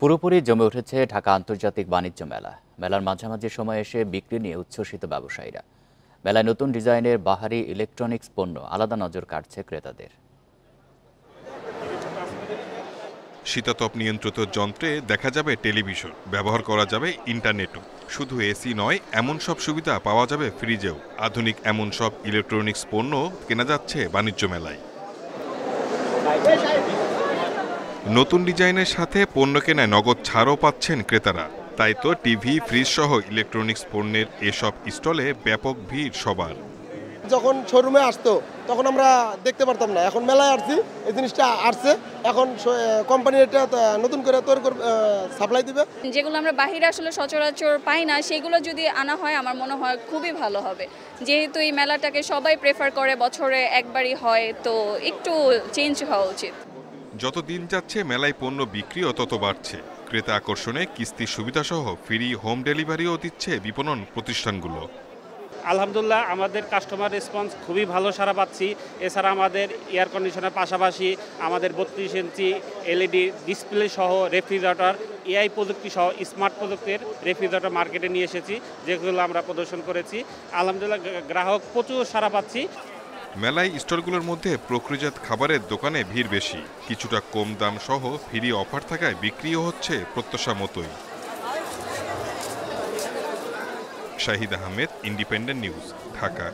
পুরোপুরি জমে উঠেছে ঢাকা আন্তর্জাতিক বাণিজ্য মেলা। মেলার মাঝামাঝি সময় এসে বিক্রি নিয়ে উচ্ছ্বসিত ব্যবসায়ীরা। মেলায় নতুন ডিজাইনের বাহারি ইলেকট্রনিক্স পণ্য আলাদা নজর কাটছে ক্রেতাদের। শীতাতপ নিয়ন্ত্রিত যন্ত্রে দেখা যাবে টেলিভিশন, ব্যবহার করা যাবে ইন্টারনেটও। শুধু এসি নয়, এমন সব সুবিধা পাওয়া যাবে ফ্রিজেও। আধুনিক এমন সব ইলেকট্রনিক্স পণ্য কেনা যাচ্ছে বাণিজ্য মেলায়। নতুন ডিজাইনের সাথে পণ্য কেনায় নগদ ছাড়ও পাচ্ছেন ক্রেতারা। তাই তো টিভি, ফ্রিজ সহ ইলেকট্রনিক্স পণ্যের এসব স্টলে ব্যাপক ভিড় সবার। যখন শোরুমে আসতো তখন আমরা দেখতে পারতাম না, এখন মেলায় আসছি, এই জিনিসটা আসছে, এখন কোম্পানি এটা নতুন করে তৈরি করে সাপ্লাই দিবে। যেগুলো আমরা বাহিরে আসলে সচরাচর পাই না, সেগুলো যদি আনা হয় আমার মনে হয় খুবই ভালো হবে। যেহেতু এই মেলাটাকে সবাই প্রেফার করে, বছরে একবারই হয়, তো একটু চেঞ্জ হওয়া উচিত। যত দিন যাচ্ছে মেলায় পণ্য বিক্রিও তত বাড়ছে। ক্রেতা আকর্ষণে কিস্তির সুবিধাসহ ফ্রি হোম ডেলিভারিও দিচ্ছে বিপণন প্রতিষ্ঠানগুলো। আলহামদুলিল্লাহ, আমাদের কাস্টমার রেসপন্স খুবই ভালো সাড়া পাচ্ছি। এছাড়া আমাদের এয়ার কন্ডিশনের পাশাপাশি আমাদের 32 ইঞ্চি এলইডি ডিসপ্লে সহ রেফ্রিজারেটর, এআই প্রযুক্তি সহ স্মার্ট প্রযুক্তির রেফ্রিজারেটর মার্কেটে নিয়ে এসেছি, যেগুলো আমরা প্রদর্শন করেছি। আলহামদুলিল্লাহ, গ্রাহক প্রচুর সাড়া পাচ্ছি। মেলায় স্টলগুলোর মধ্যে প্রক্রিয়াজাত খাবারের দোকানে ভিড় বেশি। কিছুটা কম দাম সহ ফ্রি অফার থাকায় বিক্রিও হচ্ছে প্রত্যাশা মতোই। Shahid Ahmed, independent news, Dhaka.